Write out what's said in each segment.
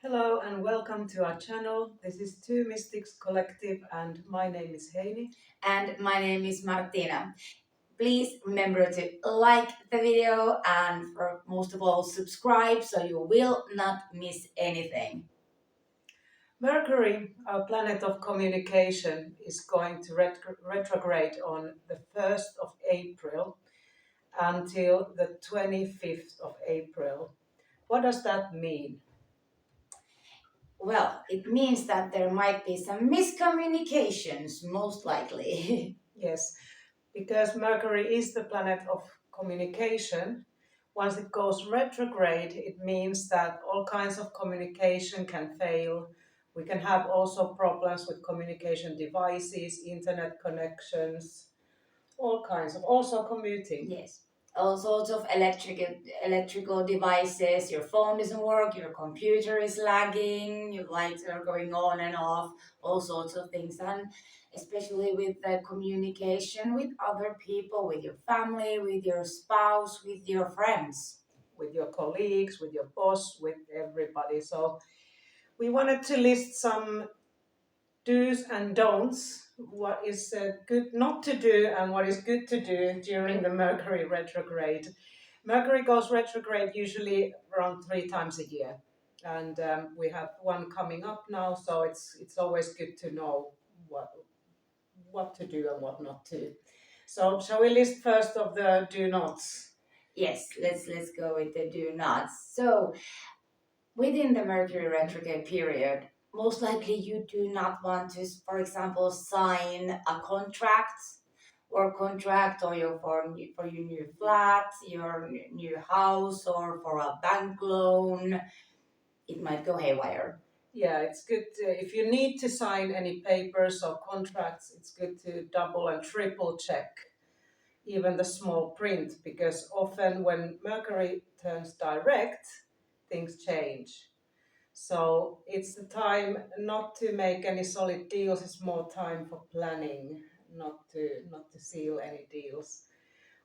Hello and welcome to our channel. This is Two Mystics Collective and my name is Heini. And my name is Martina. Please remember to like the video and most of all subscribe so you will not miss anything. Mercury, our planet of communication, is going to retrograde on the 1st of April until the 25th of April. What does that mean? Well, it means that there might be some miscommunications, most likely. Yes, because Mercury is the planet of communication. Once it goes retrograde, it means that all kinds of communication can fail. We can have also problems with communication devices, internet connections, all kinds of, also commuting. Yes. All sorts of electrical devices. Your phone doesn't work, your computer is lagging, your lights are going on and off, all sorts of things. And especially with the communication with other people, with your family, with your spouse, with your friends. With your colleagues, with your boss, with everybody. So we wanted to list some do's and don'ts, what is good not to do and what is good to do during the Mercury retrograde. Mercury goes retrograde usually around 3 times a year, and we have one coming up now, so it's always good to know what to do and what not to. So shall we list first of the do nots? Yes, let's go with the do nots. So within the Mercury retrograde period, most likely you do not want to, for example, sign a contract or for your new flat, your new house, or for a bank loan. It might go haywire. Yeah, it's good if you need to sign any papers or contracts, it's good to double and triple check even the small print, because often when Mercury turns direct, things change. So it's the time not to make any solid deals, it's more time for planning, not to seal any deals.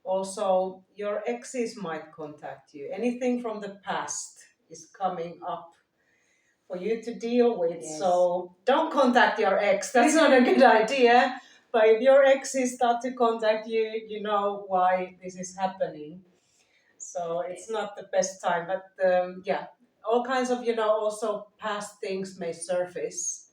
Also, your exes might contact you. Anything from the past is coming up for you to deal with. Yes. So don't contact your ex. That's not a good idea. But if your exes start to contact you, you know why this is happening. So it's not the best time. But yeah, all kinds of, also past things may surface.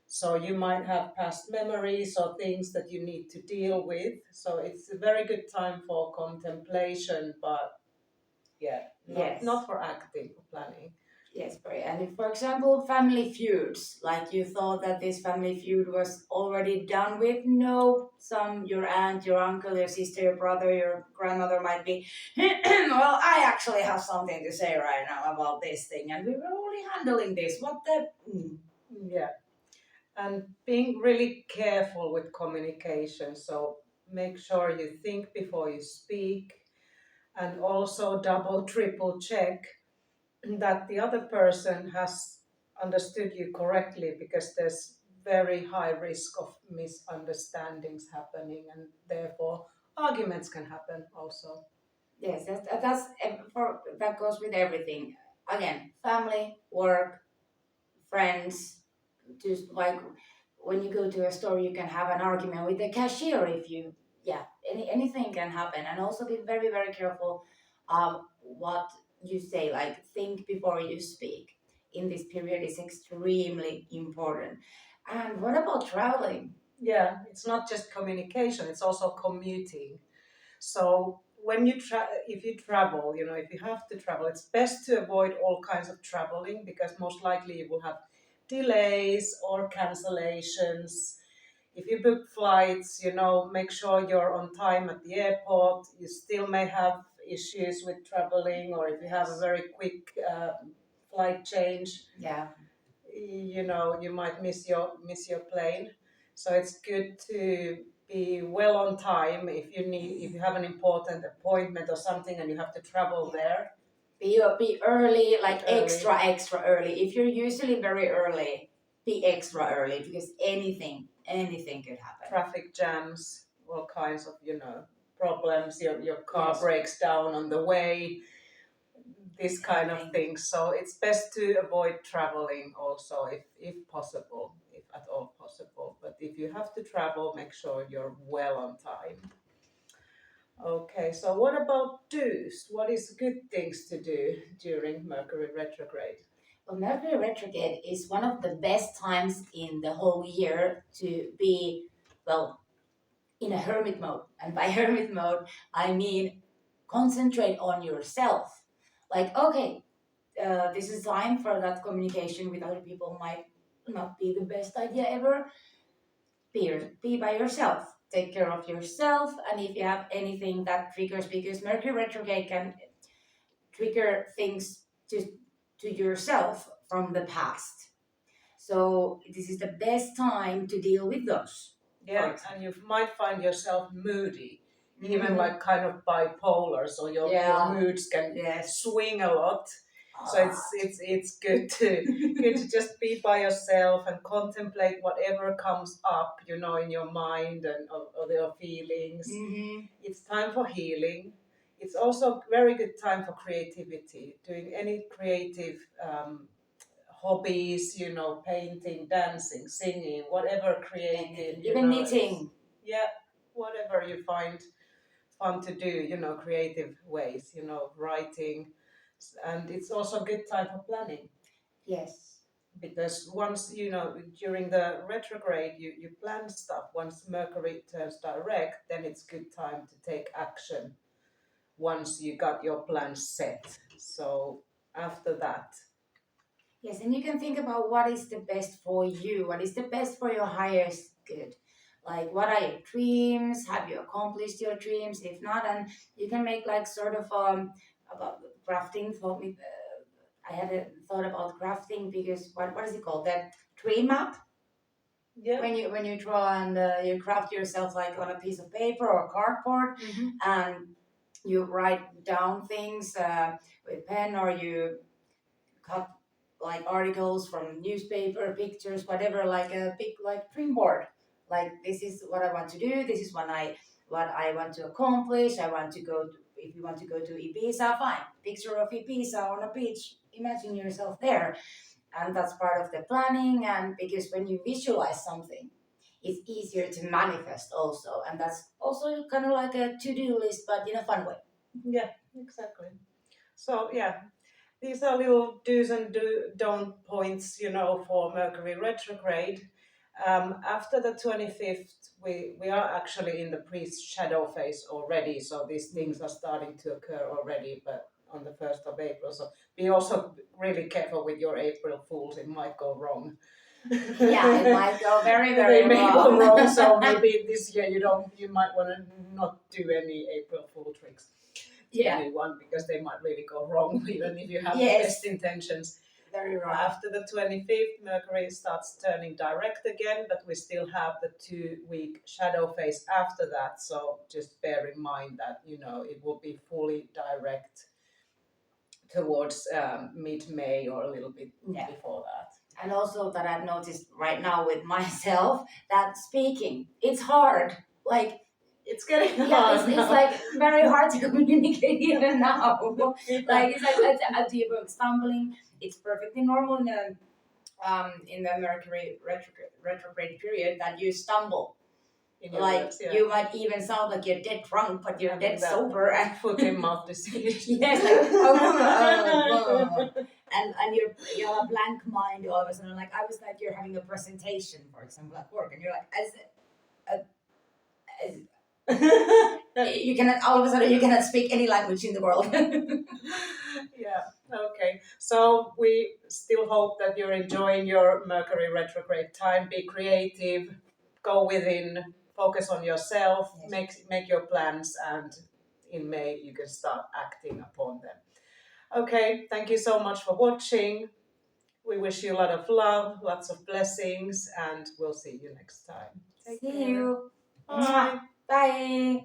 So you might have past memories or things that you need to deal with. So it's a very good time for contemplation, but yeah, Yes. not for acting, for planning. Yes, great. And if, for example, family feuds, like you thought that this family feud was already done with, no, your aunt, your uncle, your sister, your brother, your grandmother might be, well, I actually have something to say right now about this thing, and we were only handling this. What the? Yeah. And being really careful with communication. So make sure you think before you speak, and also double, triple check that the other person has understood you correctly, because there's very high risk of misunderstandings happening, and therefore arguments can happen also. Yes, that goes with everything. Again, family, work, friends. Just like when you go to a store, you can have an argument with the cashier if you, yeah, anything can happen. And also be very, very careful what you say, like think before you speak. In this period is extremely important. And what about traveling? Yeah, it's not just communication, it's also commuting. So when if you travel, if you have to travel, it's best to avoid all kinds of traveling, because most likely you will have delays or cancellations. If you book flights, make sure you're on time at the airport. You still may have issues with traveling, or if you have a very quick flight change, Yeah. you might miss your plane. So it's good to be well on time if you have an important appointment or something and you have to travel there. Be early, like Early. extra early. If you're usually very early, be extra early because anything could happen. Traffic jams, all kinds of problems. Your car Yes. breaks down on the way. this kind of things. So it's best to avoid traveling also if possible, if at all possible. But if you have to travel, make sure you're well on time. Okay, so what about do's? What is good things to do during Mercury retrograde? Well, Mercury retrograde is one of the best times in the whole year to be, well, in a hermit mode. And by hermit mode, I mean concentrate on yourself. Like, okay, this is time for that communication with other people might not be the best idea ever. Be by yourself. Take care of yourself. And if you have anything that triggers, because Mercury retrograde can trigger things to yourself from the past. So this is the best time to deal with those. Yeah, and you might find yourself moody, even Mhm. like kind of bipolar, so your moods can swing a lot. So it's good to just be by yourself and contemplate whatever comes up, you know, in your mind and or your feelings. Mhm. It's time for healing. It's also very good time for creativity, doing any creative hobbies, you know, painting, dancing, singing, whatever creative, you even know, knitting. Yeah, whatever you find fun to do, you know, creative ways, you know, writing. And it's also a good time for planning. Yes. Because once, you know, during the retrograde, you plan stuff. Once Mercury turns direct, then it's good time to take action once you got your plans set. So after that, Yes, and you can think about what is the best for you, what is the best for your highest good. Like, what are your dreams? Have you accomplished your dreams? If not, and you can make like sort of about crafting. For me, I had a thought about crafting because what is it called? That dream map. yeah. When you draw and you craft yourself like on a piece of paper or cardboard, and you write down things with pen, or you cut like articles from newspaper, pictures, whatever, like a big like dream board. Like, this is what I want to do. This is what I want to accomplish. I want to go. If you want to go to Ibiza, fine. Picture of Ibiza on a beach. Imagine yourself there, and that's part of the planning. And because when you visualize something, it's easier to manifest also, and that's also kind of like a to-do list, but in a fun way. Yeah, exactly. So yeah, these are little do's and don't points, you know, for Mercury retrograde. After the 25th, we are actually in the pre-shadow phase already, so these things are starting to occur already, but on the 1st of April. So be also really careful with your April Fools, it might go wrong. Yeah, it might go very, very They may wrong. go wrong, so maybe this year you might want to not do any April Fool tricks to anyone, because they might really go wrong, even if you have the best intentions. Very wrong. After the 25th, Mercury starts turning direct again, but we still have the 2-week shadow phase after that. So just bear in mind that, you know, it will be fully direct towards mid-May or a little bit before that. And also that I've noticed right now with myself that speaking, it's hard. Like, it's getting hard. It's like very hard to communicate even now. Like, it's like at the stumbling. It's perfectly normal in the Mercury retrograde period that you stumble. Like, words, you might even sound like you're dead drunk, but you're dead sober. And foot in mouth disease. Yes, like and you have a blank mind all of a sudden. Like, I was like, you're having a presentation, for example, at work, and you're like, you cannot, all of a sudden you cannot speak any language in the world. Yeah, okay. So we still hope that you're enjoying your Mercury retrograde time. Be creative, go within, focus on yourself, make your plans, and in May you can start acting upon them. Okay, thank you so much for watching. We wish you a lot of love, lots of blessings, and we'll see you next time. See you. Bye. Bye.